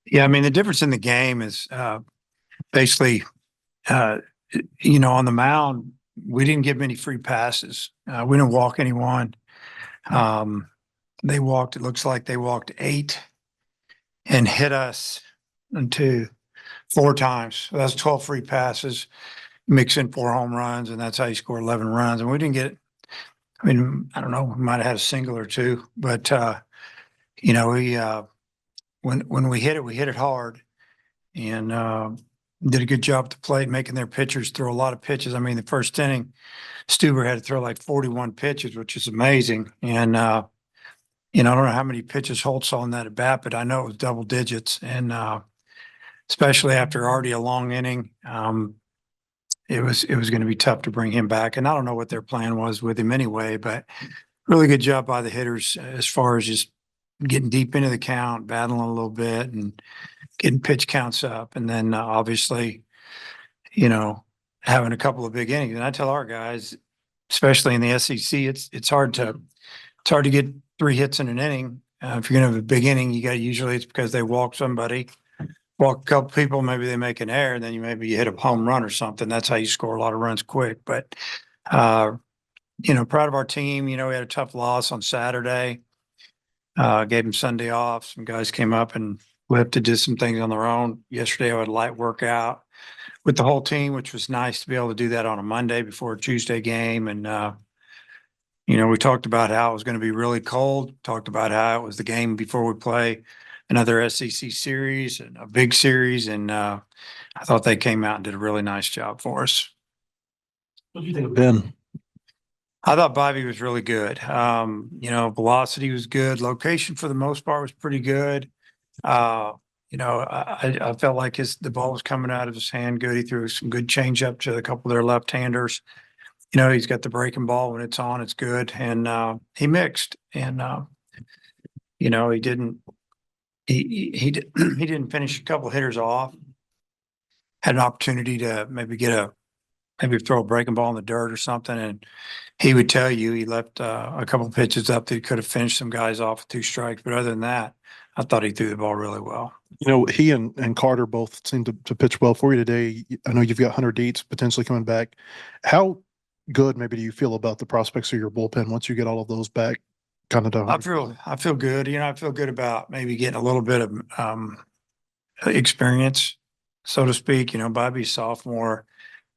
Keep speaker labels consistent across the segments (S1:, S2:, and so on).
S1: Yeah, I mean, the difference in the game is basically, uh, on the mound, we didn't give many free passes. We didn't walk anyone. Um, they walked, it looks like they walked eight and hit us into four times. So that's 12 free passes, mix in four home runs, and that's how you score 11 runs. And we didn't get, I mean, I don't know, we might have had a single or two, but, we, when we hit it hard and, did a good job at the plate, making their pitchers throw a lot of pitches. I mean, the first inning, Stuber had to throw like 41 pitches, which is amazing. And, I don't know how many pitches Holt saw in that at bat, but I know it was double digits. And, especially after already a long inning, it was going to be tough to bring him back. And I don't know what their plan was with him anyway, but really good job by the hitters as far as just getting deep into the count, battling a little bit and getting pitch counts up. And then obviously, you know, having a couple of big innings. And I tell our guys, especially in the SEC, it's hard to get three hits in an inning. If you're going to have a big inning, you got usually it's because they walk somebody, walk a couple people, maybe they make an error, and then you hit a home run or something. That's how you score a lot of runs quick. But uh, proud of our team. We had a tough loss on Saturday. Gave them Sunday off. Some guys came up and lifted, did some things on their own. Yesterday, I had a light workout with the whole team, which was nice to be able to do that on a Monday before a Tuesday game. And, we talked about how it was going to be really cold, talked about how it was the game before we play another SEC series and a big series. And I thought they came out and did a really nice job for us.
S2: What do you think of Ben?
S1: I thought Bobby was really good. Velocity was good. Location for the most part was pretty good. I felt like the ball was coming out of his hand good. He threw some good change up to a couple of their left-handers. He's got the breaking ball when it's on, it's good. And he mixed and he didn't he didn't finish a couple of hitters off. Had an opportunity to maybe throw a breaking ball in the dirt or something. And he would tell you he left a couple of pitches up that he could have finished some guys off with two strikes. But other than that, I thought he threw the ball really well.
S2: He and Carter both seemed to pitch well for you today. I know you've got Hunter Dietz potentially coming back. How good maybe do you feel about the prospects of your bullpen once you get all of those back kind of done?
S1: I feel good. I feel good about maybe getting a little bit of experience, so to speak. Bobby's sophomore,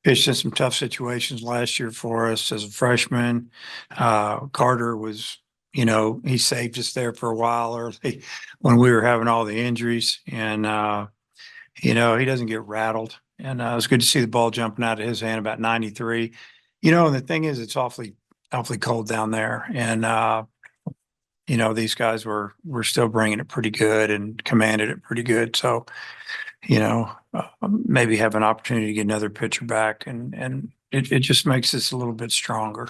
S1: pitched in some tough situations last year for us as a freshman. Carter was, he saved us there for a while early when we were having all the injuries. And, he doesn't get rattled. And it was good to see the ball jumping out of his hand about 93. And the thing is, it's awfully cold down there. And, these guys were still bringing it pretty good and commanded it pretty good. So, maybe have an opportunity to get another pitcher back and it just makes us a little bit stronger.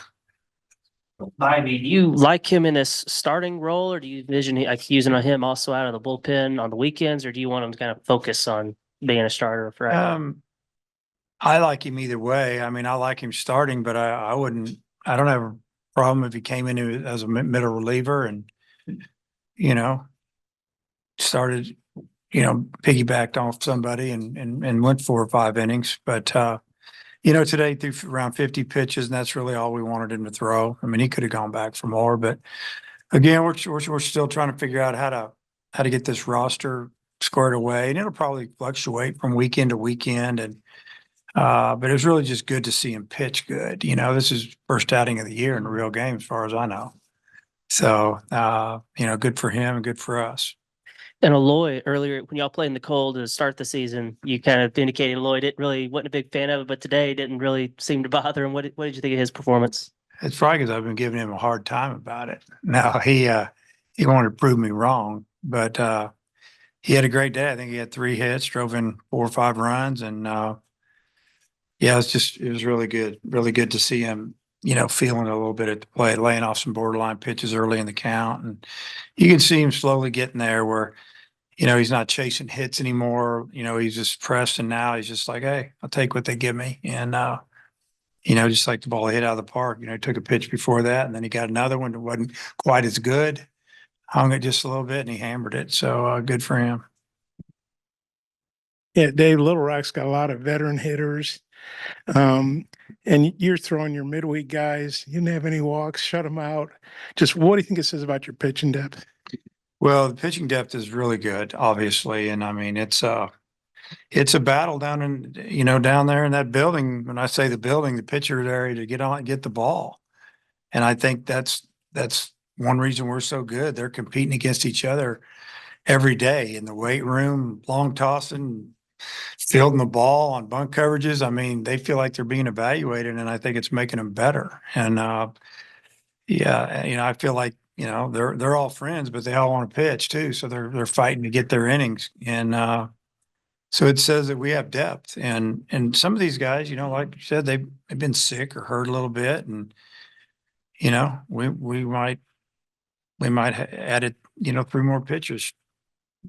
S3: Ivy, do you like him in this starting role, or do you envision like using him also out of the bullpen on the weekends, or do you want him to kind of focus on being a starter for?
S1: I like him either way. I mean, I like him starting, but I don't have a problem if he came in as a middle reliever and, started, piggybacked off somebody and went 4 or 5 innings. But, today threw around 50 pitches, and that's really all we wanted him to throw. I mean, he could have gone back for more, but again, we're still trying to figure out how to get this roster squared away, and it'll probably fluctuate from weekend to weekend. And but it was really just good to see him pitch good. This is first outing of the year in a real game, as far as I know. So, good for him and good for us.
S3: And Eloy, earlier when y'all played in the cold to start the season, you kind of indicated Eloy wasn't a big fan of it, but today didn't really seem to bother him. What did you think of his performance?
S1: It's probably because I've been giving him a hard time about it. Now he wanted to prove me wrong, but he had a great day. I think he had 3 hits, drove in 4 or 5 runs, and yeah, it was really good to see him, feeling a little bit at the plate, laying off some borderline pitches early in the count. And you can see him slowly getting there where, he's not chasing hits anymore. He's just pressed, and now he's just like, hey, I'll take what they give me. And, just like the ball hit out of the park, he took a pitch before that, and then he got another one that wasn't quite as good, hung it just a little bit, and he hammered it. So good for him.
S4: Yeah, Dave, Little Rock's got a lot of veteran hitters. And you're throwing your midweek guys. You didn't have any walks, shut them out. Just what do you think it says about your pitching depth?
S1: Well, the pitching depth is really good, obviously, and I mean it's a battle down in down there in that building. When I say the building, the pitcher's area to get on and get the ball, and I think that's one reason we're so good. They're competing against each other every day in the weight room, long tossing, fielding the ball on bunt coverages. I mean, they feel like they're being evaluated, and I think it's making them better. And yeah, I feel like they're all friends, but they all want to pitch too, so they're fighting to get their innings. And so it says that we have depth, and some of these guys, like you said, they've been sick or hurt a little bit, and we might added 3 more pitchers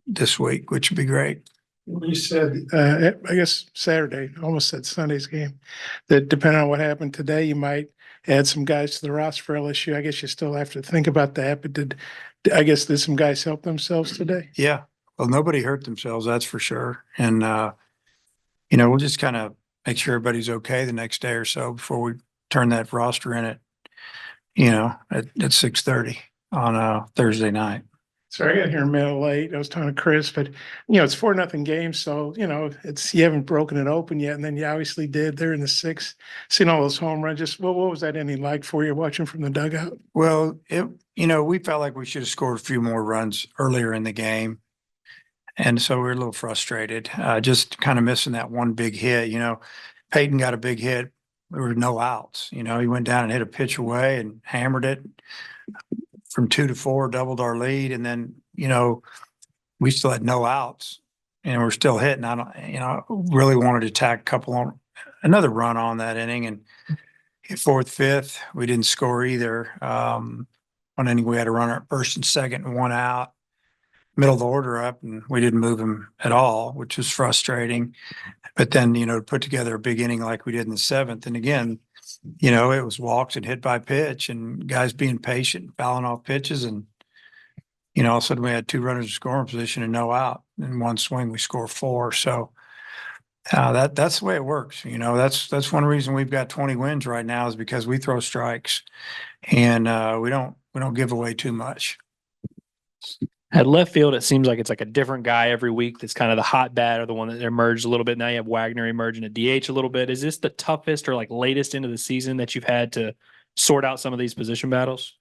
S1: this week, which would be great.
S4: You said, I guess Saturday, almost said Sunday's game, that depending on what happened today, you might add some guys to the roster for LSU. I guess you still have to think about that, but did some guys help themselves today?
S1: Yeah. Well, nobody hurt themselves, that's for sure. And, we'll just kind of make sure everybody's okay the next day or so before we turn that roster in at 6:30 on a Thursday night.
S4: Sorry, I got here a minute late. I was talking to Chris, but it's 4-0 game. So, you haven't broken it open yet. And then you obviously did. They're in the 6th, seeing all those home runs. Just what was that inning like for you watching from the dugout?
S1: Well, we felt like we should have scored a few more runs earlier in the game. And so we were a little frustrated, just kind of missing that one big hit. Peyton got a big hit. There were no outs. He went down and hit a pitch away and hammered it from 2 to 4, doubled our lead. And then, we still had no outs and we're still hitting. I don't, really wanted to tack another run on that inning. And 4th, 5th, we didn't score either. One inning we had a runner at first and second and 1 out. Middle of the order up, and we didn't move him at all, which was frustrating. But then, to put together a big inning like we did in the 7th, and again, it was walks and hit by pitch and guys being patient, fouling off pitches. And, all of a sudden we had 2 runners in scoring position and no out. In one swing, we scored 4. So that's the way it works. That's one reason we've got 20 wins right now is because we throw strikes and we don't give away too much.
S5: At left field, it seems like it's like a different guy every week. That's kind of the hot bat or the one that emerged a little bit. Now you have Wagner emerging at DH a little bit. Is this the toughest or like latest into the season that you've had to sort out some of these position battles?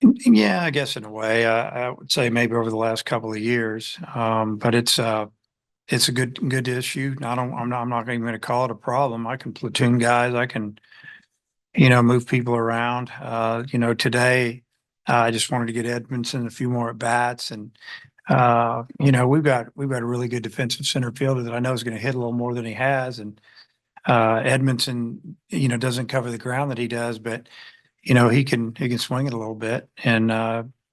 S1: Yeah, I guess in a way, I would say maybe over the last couple of years. But it's a good issue. I'm not even going to call it a problem. I can platoon guys. I can, move people around. Today, I just wanted to get Edmondson a few more at bats, and we've got a really good defensive center fielder that I know is going to hit a little more than he has, and Edmondson, doesn't cover the ground that he does, but he can swing it a little bit, and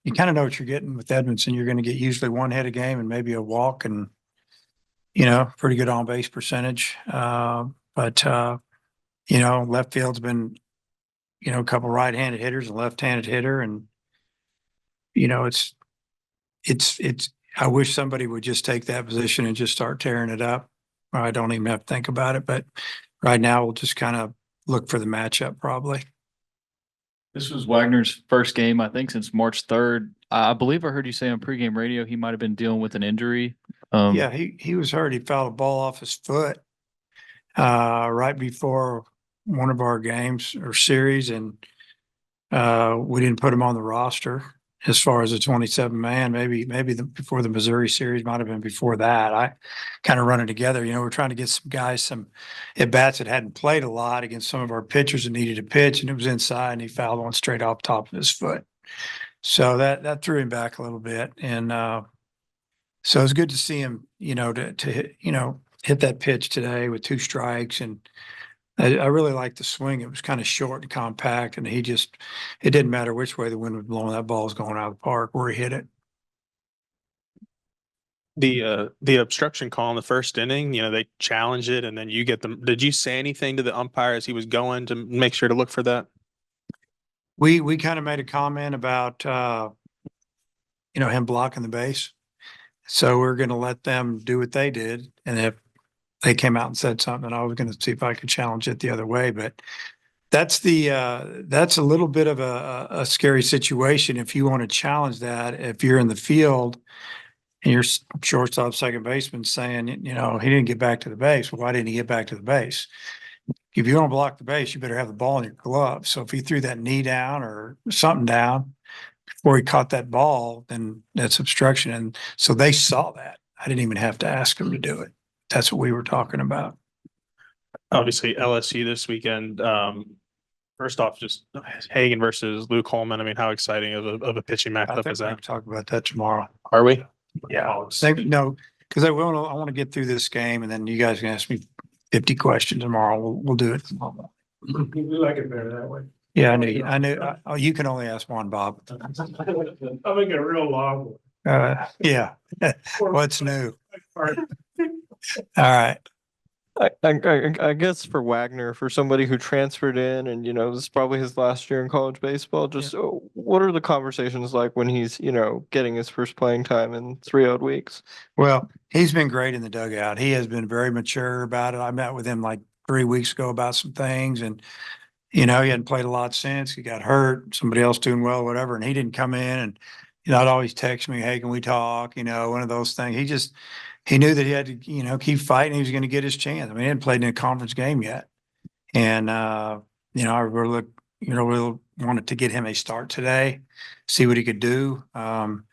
S1: you kind of know what you're getting with Edmondson. You're going to get usually 1 hit a game and maybe a walk, and pretty good on base percentage. But left field's been a couple right-handed hitters, a left-handed hitter, and it's I wish somebody would just take that position and just start tearing it up. I don't even have to think about it, but right now we'll just kind of look for the matchup probably.
S6: This was Wagner's first game, I think, since March 3rd. I believe I heard you say on pregame radio he might have been dealing with an injury.
S1: Yeah, he was hurt. He fouled a ball off his foot right before one of our games or series, and we didn't put him on the roster as far as a 27-man. Maybe before the Missouri series, might have been before that. I kind of run it together. We're trying to get some guys some at bats that hadn't played a lot against some of our pitchers that needed to pitch, and it was inside, and he fouled one straight off top of his foot. So that threw him back a little bit, and so it's good to see him, to hit that pitch today with 2 strikes, and I really liked the swing. It was kind of short and compact, and it didn't matter which way the wind was blowing. That ball was going out of the park where he hit it.
S7: The obstruction call in the first inning, they challenge it and then you get them. Did you say anything to the umpire as he was going to make sure to look for that?
S1: We kind of made a comment about, him blocking the base. So we're going to let them do what they did. And if they came out and said something, I was going to see if I could challenge it the other way. But that's that's a little bit of a scary situation if you want to challenge that. If you're in the field and your shortstop, second baseman saying, you know, he didn't get back to the base. Well, why didn't he get back to the base? If you want to block the base, you better have the ball in your glove. So if he threw that knee down or something down before he caught that ball, then that's obstruction. And so they saw that. I didn't even have to ask him to do it. That's what we were talking about.
S7: Obviously LSU this weekend. First off, just Hagan versus Luke Holman. I mean, how exciting of a pitching
S1: I
S7: matchup
S1: think
S7: is
S1: we
S7: that?
S1: can talk about that tomorrow.
S7: Are we?
S1: Yeah. No, because I want to get through this game and then you guys can ask me 50 questions tomorrow. We'll do it tomorrow.
S4: We like it better that way.
S1: Yeah, I knew. Oh, you can only ask one, Bob.
S4: I'll make a real long
S1: Yeah. What's new?
S4: one.
S1: All right.
S8: I guess for Wagner, for somebody who transferred in and, you know, this is probably his last year in college baseball, just what are the conversations like when he's, you know, getting his first playing time in 3 odd weeks?
S1: Well, he's been great in the dugout. He has been very mature about it. I met with him like 3 weeks ago about some things and, you know, he hadn't played a lot since he got hurt, somebody else doing well, whatever. And he didn't come in and, you know, I'd always text me, hey, can we talk? You know, one of those things. He knew that he had to, you know, keep fighting. He was going to get his chance. I mean, he hadn't played in a conference game yet. And, you know, I really, really wanted to get him a start today, see what he could do. You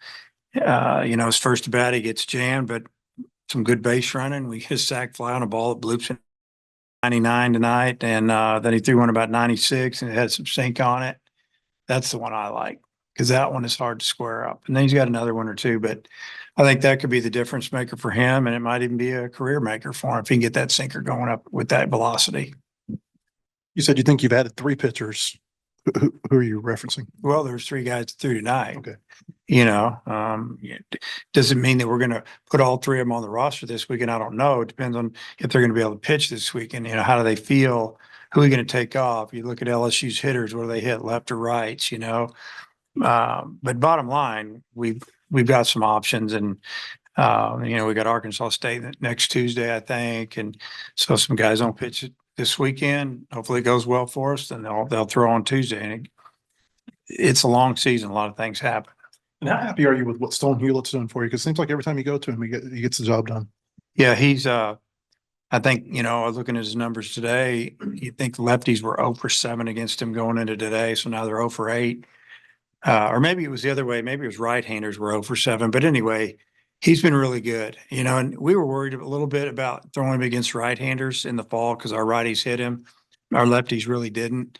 S1: know, his first at bat, he gets jammed, but some good base running. We hit a sac fly on a ball that bloops in 99 tonight. And then he threw one about 96 and it had some sink on it. That's the one I like because that one is hard to square up. And then he's got another one or two, but I think that could be the difference maker for him. And it might even be a career maker for him if he can get that sinker going up with that velocity.
S2: You said you think you've added 3 pitchers. Who are you referencing?
S1: Well, there's 3 guys through tonight.
S2: Okay.
S1: You know, doesn't mean that we're going to put all 3 of them on the roster this weekend. I don't know. It depends on if they're going to be able to pitch this weekend. You know, how do they feel? Who are you going to take off? You look at LSU's hitters, what do they hit, left or rights, you know? But bottom line, we've got some options and, you know, we got Arkansas State next Tuesday, I think. And so some guys don't pitch it this weekend. Hopefully it goes well for us. Then they'll throw on Tuesday. And it's a long season. A lot of things happen.
S2: And how happy are you with what Stone Hewlett's doing for you? Because it seems like every time you go to him, he gets the job done.
S1: Yeah, he's I think, you know, I was looking at his numbers today. You think lefties were 0 for 7 against him going into today. So now they're 0 for 8. Or maybe it was the other way. Maybe it was right-handers were 0 for 7. But anyway, he's been really good, you know, and we were worried a little bit about throwing him against right-handers in the fall because our righties hit him. Our lefties really didn't.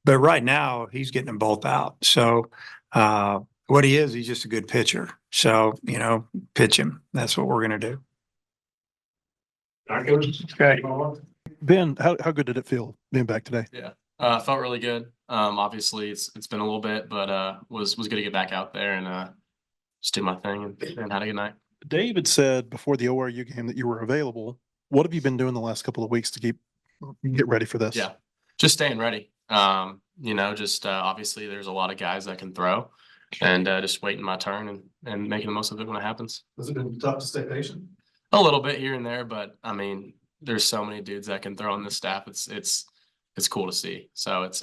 S1: But right now, he's getting them both out. So what he is, he's just a good pitcher. So, you know, pitch him. That's what we're going to do. Okay.
S2: Ben, how good did it feel being back today?
S9: Felt really good. Obviously it's been a little bit, but was good to get back out there and just do my thing and had a good night.
S2: David said before the ORU game that you were available. What have you been doing the last couple of weeks to get ready for this?
S9: Yeah, just staying ready. You know, just obviously there's a lot of guys that can throw and just waiting my turn and making the most of it when it happens.
S2: Has it been tough to stay patient?
S9: A little bit here and there, but I mean, there's so many dudes that can throw on this staff. It's cool to see. So it's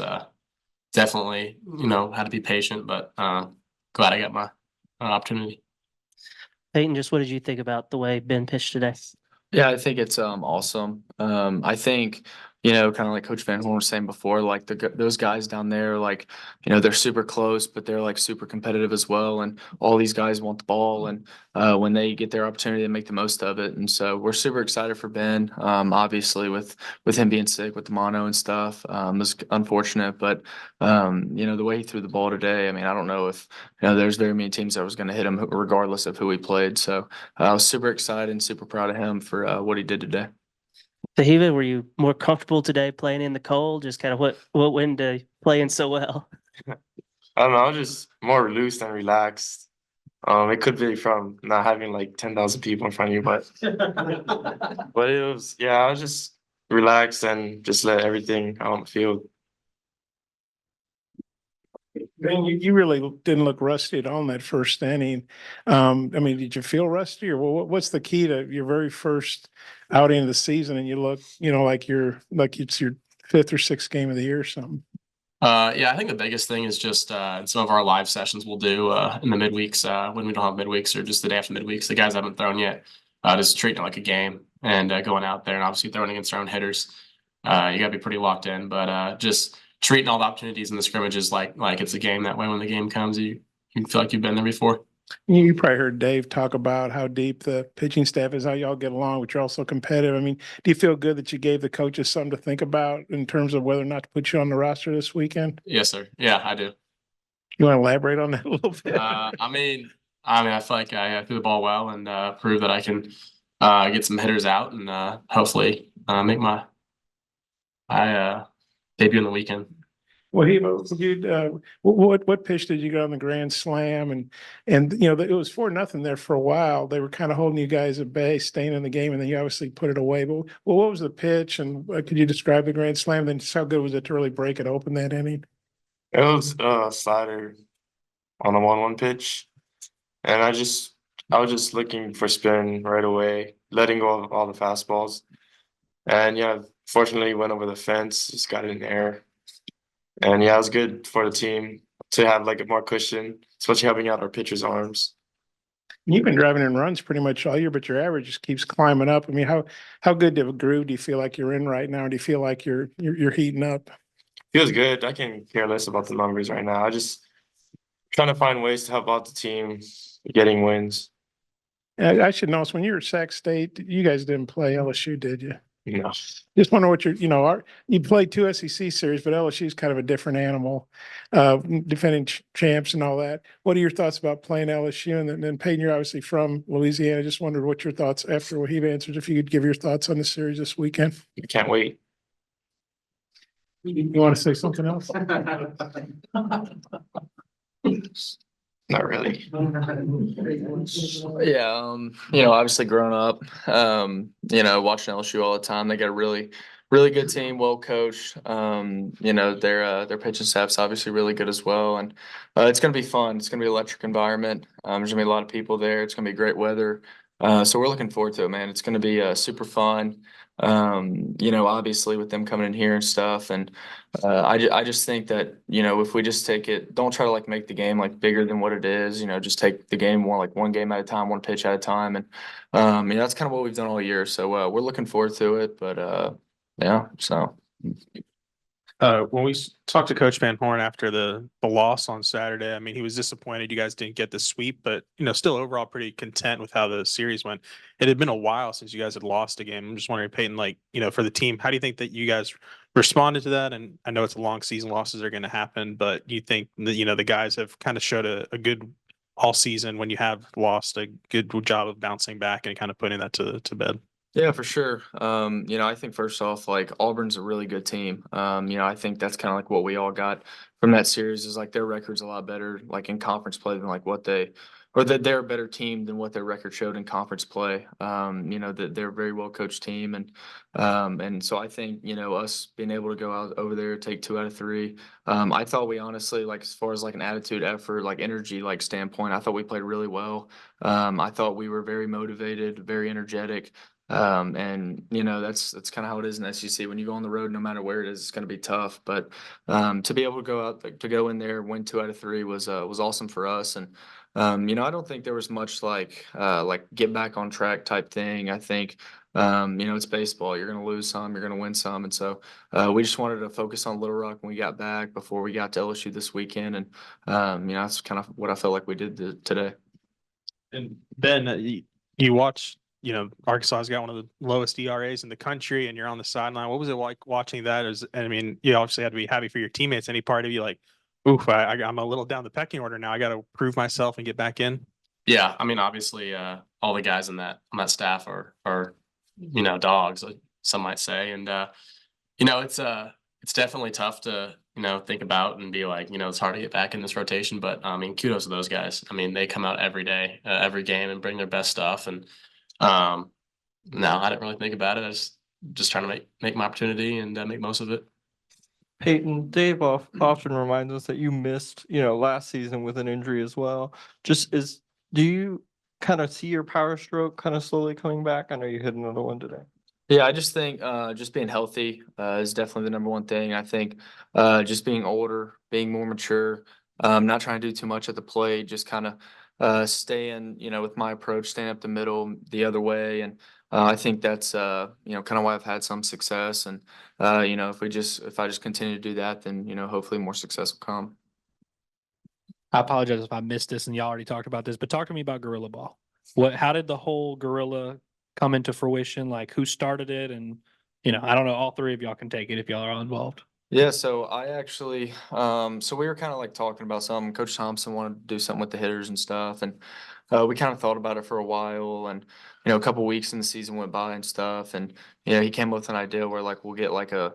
S9: definitely, you know, had to be patient, but glad I got my opportunity.
S3: Peyton, just what did you think about the way Ben pitched today?
S10: Yeah, I think it's awesome. I think, you know, kind of like Coach Van Horn was saying before, like those guys down there, like, you know, they're super close, but they're like super competitive as well. And all these guys want the ball, and when they get their opportunity, they make the most of it. And so we're super excited for Ben. Obviously with him being sick with the mono and stuff, it was unfortunate, but you know, the way he threw the ball today, I mean, I don't know if, you know, there's very many teams that was going to hit him regardless of who he played. So I was super excited and super proud of him for what he did today.
S3: Sahiva, were you more comfortable today playing in the cold? Just kind of what went into playing so well?
S11: I don't know, I was just more loose and relaxed. It could be from not having like 10,000 people in front of you, but it was, yeah, I was just relaxed and just let everything out on the field.
S4: Ben, you really didn't look rusty at all in that first inning. I mean, did you feel rusty or what's the key to your very first outing of the season and you look, like it's your fifth or sixth game of the year or something?
S9: Yeah, I think the biggest thing is just in some of our live sessions we'll do in the midweeks when we don't have midweeks or just the day after midweeks. The guys haven't thrown yet, just treating it like a game and going out there and obviously throwing against our own hitters. You got to be pretty locked in, but just treating all the opportunities in the scrimmages like it's a game. That way, when the game comes, you feel like you've been there before.
S4: You probably heard Dave talk about how deep the pitching staff is, how y'all get along, but you're also competitive. I mean, do you feel good that you gave the coaches something to think about in terms of whether or not to put you on the roster this weekend?
S9: Yes, sir. Yeah, I do.
S4: You want to elaborate on that a little bit?
S9: I mean, I feel like I threw the ball well and prove that I can get some hitters out and hopefully make my debut on the weekend.
S4: Well, what pitch did you get on the grand slam? And it was 4-0 there for a while. They were kind of holding you guys at bay, staying in the game, and then you obviously put it away. But what was the pitch? And could you describe the grand slam? Then just how good was it to really break it open that inning?
S11: It was a slider on a 1-1 pitch, and I was just looking for spin right away, letting go of all the fastballs, and yeah, fortunately went over the fence, just got it in the air. And yeah, it was good for the team to have like a more cushion, especially helping out our pitchers' arms.
S4: You've been driving in runs pretty much all year, but your average just keeps climbing up. I mean, how good of a groove do you feel like you're in right now? Do you feel like you're heating up?
S11: Feels good. I can care less about the numbers right now. I just trying to find ways to help out the team getting wins.
S4: I should know, when you were at Sac State, you guys didn't play LSU, did you?
S11: No.
S4: Just wonder what you played 2 SEC series, but LSU is kind of a different animal, defending champs and all that. What are your thoughts about playing LSU? And then Peyton, you're obviously from Louisiana. Just wondered what your thoughts after what he answered, if you could give your thoughts on the series this weekend.
S11: I can't wait.
S4: You want to say something else?
S11: Not really.
S10: Yeah, obviously growing up, watching LSU all the time, they got a really, really good team, well coached. Their pitching staff's obviously really good as well, and it's gonna be fun. It's gonna be an electric environment. There's gonna be a lot of people there. It's gonna be great weather. So we're looking forward to it, man. It's gonna be super fun. Obviously with them coming in here and stuff, and I just think that if we just take it, don't try to like make the game like bigger than what it is. Just take the game more like one game at a time, one pitch at a time, and that's kind of what we've done all year. So we're looking forward to it. But yeah, so.
S7: When we talked to Coach Van Horn after the loss on Saturday, I mean, he was disappointed you guys didn't get the sweep, but still overall pretty content with how the series went. It had been a while since you guys had lost a game. I'm just wondering, Peyton, for the team, how do you think that you guys responded to that? And I know it's a long season, losses are going to happen, but do you think that the guys have kind of showed a good all season when you have lost, a good job of bouncing back and kind of putting that to bed?
S10: Yeah, for sure. I think first off, like Auburn's a really good team. I think that's kind of like what we all got from that series is like their record's a lot better, like in conference play than like that they're a better team than what their record showed in conference play. That they're a very well coached team, and so I think us being able to go out over there, take 2 out of 3. I thought we honestly, like as far as like an attitude, effort, like energy, like standpoint, I thought we played really well. I thought we were very motivated, very energetic. That's kind of how it is in SEC. When you go on the road, no matter where it is, it's going to be tough. But to be able to go out, to go in there, win 2 out of 3 was awesome for us. And I don't think there was much like get back on track type thing. I think it's baseball. You're going to lose some, you're going to win some, and so we just wanted to focus on Little Rock when we got back before we got to LSU this weekend. And that's kind of what I felt like we did today.
S7: And Ben, you watch. Arkansas's got one of the lowest ERAs in the country, and you're on the sideline. What was it like watching that? You obviously had to be happy for your teammates. Any part of you like, oof, I'm a little down the pecking order now. I got to prove myself and get back in.
S9: Yeah, I mean, obviously, all the guys on that staff are dogs, some might say, and it's definitely tough to think about and be like, it's hard to get back in this rotation. But I mean, kudos to those guys. I mean, they come out every day, every game, and bring their best stuff. And no, I didn't really think about it. I was just trying to make my opportunity and make most of it.
S8: Peyton, Dave often reminds us that you missed, last season with an injury as well. Do you kind of see your power stroke kind of slowly coming back? I know you hit another one today.
S10: Yeah, I just think just being healthy is definitely the number one thing. I think just being older, being more mature, not trying to do too much at the plate, just kind of staying, with my approach, staying up the middle, the other way, and I think that's kind of why I've had some success. And if I just continue to do that, then hopefully more success will come.
S5: I apologize if I missed this and y'all already talked about this, but talk to me about Gorilla Ball. How did the whole Gorilla come into fruition? Like who started it? And, I don't know, all three of y'all can take it if y'all are all involved.
S10: Yeah, so I actually, so we were kind of like talking about something. Coach Thompson wanted to do something with the hitters and stuff, and we kind of thought about it for a while. And a couple weeks in the season went by and stuff, and he came up with an idea where like we'll get like a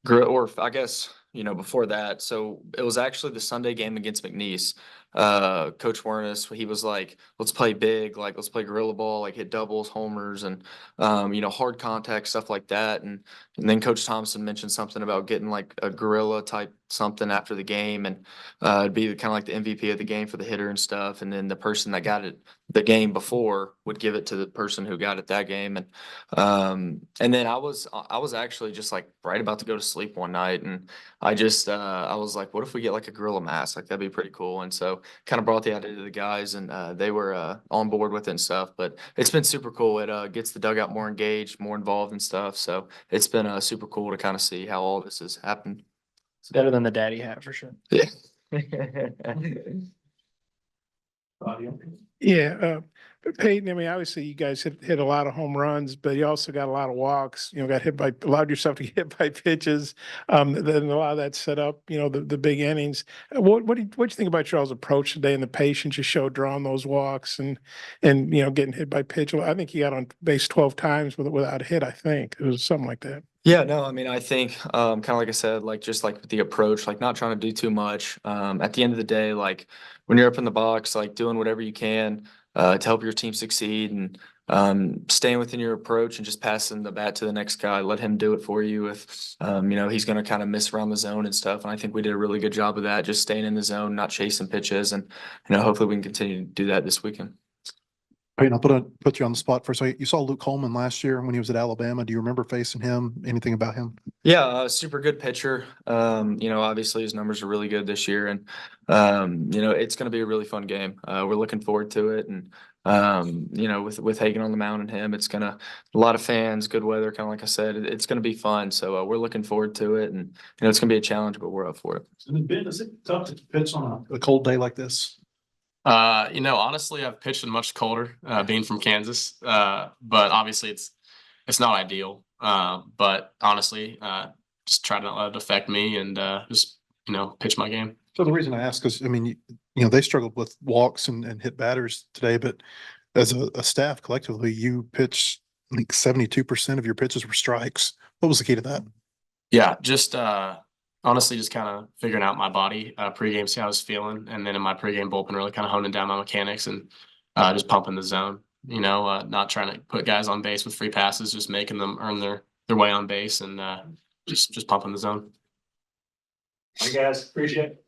S10: grill, or I guess before that. So it was actually the Sunday game against McNeese. Coach Wernes, he was like, let's play big, like let's play Gorilla Ball, like hit doubles, homers, and hard contact, stuff like that. And then Coach Thompson mentioned something about getting like a gorilla type something after the game, and it'd be kind of like the MVP of the game for the hitter and stuff. And then the person that got it the game before would give it to the person who got it that game. And then I was actually just like right about to go to sleep one night, and I was like, what if we get like a gorilla mask? Like that'd be pretty cool. And so kind of brought the idea to the guys, and they were on board with it and stuff. But it's been super cool. It gets the dugout more engaged, more involved and stuff. So it's been super cool to kind of see how all this has happened.
S5: It's better than the daddy hat for sure.
S10: Yeah.
S4: Yeah, Peyton, I mean, obviously you guys hit a lot of home runs, but you also got a lot of walks, allowed yourself to get hit by pitches. Then a lot of that set up, the big innings. What do you think about y'all's approach today and the patience you showed drawing those walks and getting hit by pitch? I think you got on base 12 times without a hit, I think. It was something like that.
S10: Yeah, no, I mean, I think kind of like I said, like just like the approach, like not trying to do too much. At the end of the day, like when you're up in the box, like doing whatever you can to help your team succeed, and staying within your approach and just passing the bat to the next guy, let him do it for you. If he's going to kind of miss around the zone and stuff, and I think we did a really good job of that, just staying in the zone, not chasing pitches, and hopefully we can continue to do that this weekend.
S2: Peyton, I'll put you on the spot for a second. You saw Luke Coleman last year when he was at Alabama. Do you remember facing him? Anything about him?
S10: Yeah, super good pitcher. Obviously his numbers are really good this year, and it's going to be a really fun game. We're looking forward to it, and with Hagan on the mound and him, it's gonna a lot of fans, good weather, kind of like I said, it's going to be fun. So we're looking forward to it, and it's going to be a challenge, but we're up for it.
S2: Is it tough to pitch on a cold day like this?
S9: Honestly, I've pitched in much colder, being from Kansas. But obviously it's not ideal. But honestly, just try to not let it affect me, and just pitch my game.
S2: So the reason I ask is, I mean, they struggled with walks and hit batters today, but as a staff collectively, you pitched like 72% of your pitches were strikes. What was the key to that?
S9: Yeah, just honestly, just kind of figuring out my body pregame, see how I was feeling, and then in my pregame bullpen, really kind of honing down my mechanics and just pumping the zone. Not trying to put guys on base with free passes, just making them earn their way on base, and just pumping the zone.
S5: All right, guys, appreciate it.